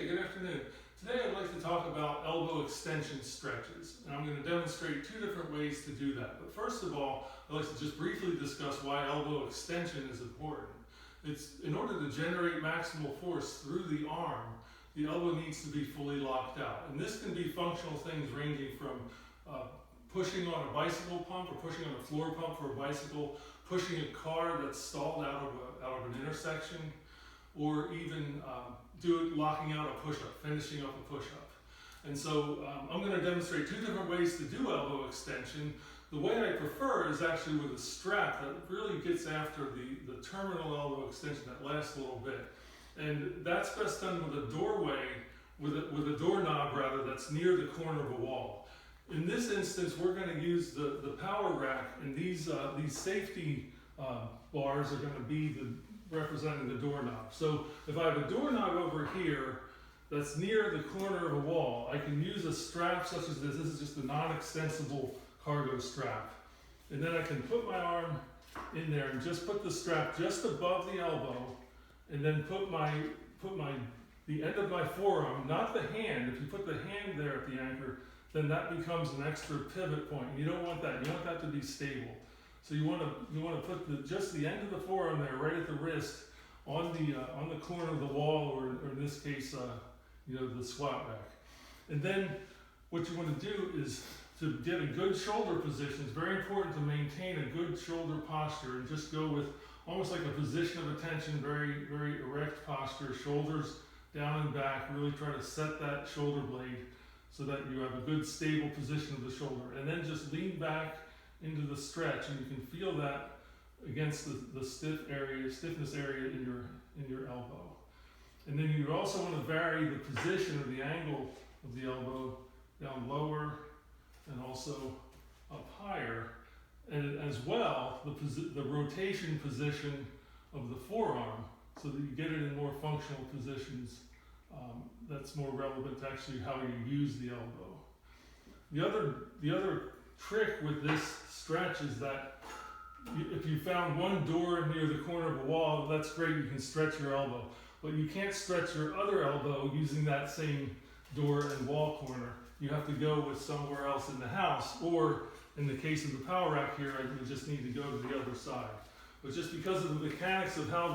good afternoon. Today I'd like to talk about elbow extension stretches, and I'm going to demonstrate two different ways to do that. But first of all, I'd like to just briefly discuss why elbow extension is important. It's in order to generate maximal force through the arm, the elbow needs to be fully locked out. And this can be functional things ranging from pushing on a bicycle pump or pushing on a floor pump for a bicycle, pushing a car that's stalled out of an intersection, or even locking out a push-up, finishing up a push-up. And so I'm going to demonstrate two different ways to do elbow extension. The way I prefer is actually with a strap that really gets after the terminal elbow extension that lasts a little bit. And that's best done with a doorway, with a doorknob rather, that's near the corner of a wall. In this instance, we're going to use the power rack, and these safety bars are going to be representing the doorknob. So if I have a doorknob over here that's near the corner of a wall, I can use a strap such as this. This is just a non-extensible cargo strap. And then I can put my arm in there and just put the strap just above the elbow, and then put the end of my forearm, not the hand. If you put the hand there at the anchor, then that becomes an extra pivot point. You don't want that. You want that to be stable. So you want to put just the end of the forearm there, right at the wrist, on the corner of the wall, or in this case, the squat rack. And then what you want to do is to get a good shoulder position. It's very important to maintain a good shoulder posture and just go with almost like a position of attention, very, very erect posture, shoulders down and back. Really try to set that shoulder blade so that you have a good stable position of the shoulder. And then just lean back into the stretch, and you can feel that against the stiffness area in your elbow. And then you also want to vary the position or the angle of the elbow down lower and also up higher, and as well the rotation position of the forearm, so that you get it in more functional positions. That's more relevant to actually how you use the elbow. The other trick with this stretch is that if you found one door near the corner of a wall, that's great, you can stretch your elbow. But you can't stretch your other elbow using that same door and wall corner. You have to go with somewhere else in the house, or in the case of the power rack here, I would just need to go to the other side. But just because of the mechanics of how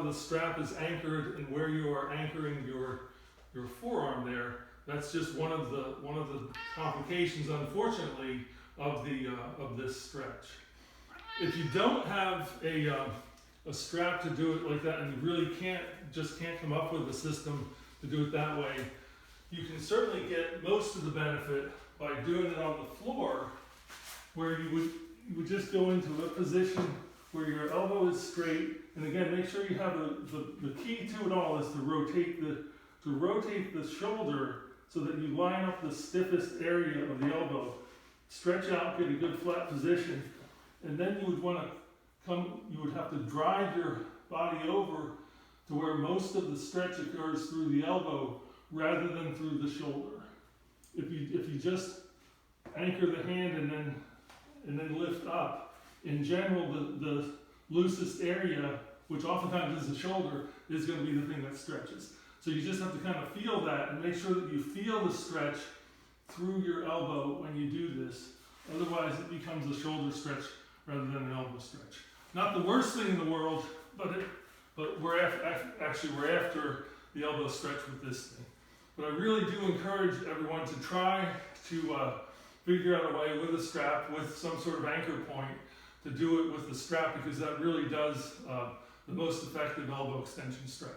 the strap is anchored and where you are anchoring your forearm there, that's just one of the complications, unfortunately, of this stretch. If you don't have a strap to do it like that, and you really can't come up with a system to do it that way, you can certainly get most of the benefit by doing it on the floor, where you would just go into a position where your elbow is straight. And again, make sure you have the key to it all is to rotate the shoulder so that you line up the stiffest area of the elbow, stretch out, get a good flat position, and then you would have to drive your body over to where most of the stretch occurs through the elbow rather than through the shoulder. If you just anchor the hand and then lift up, in general the loosest area, which oftentimes is the shoulder, is going to be the thing that stretches. So you just have to kind of feel that and make sure that you feel the stretch through your elbow when you do this. Otherwise it becomes a shoulder stretch rather than an elbow stretch. Not the worst thing in the world, but we're after the elbow stretch with this thing. But I really do encourage everyone to try to figure out a way with a strap, with some sort of anchor point, to do it with the strap, because that really does the most effective elbow extension stretch.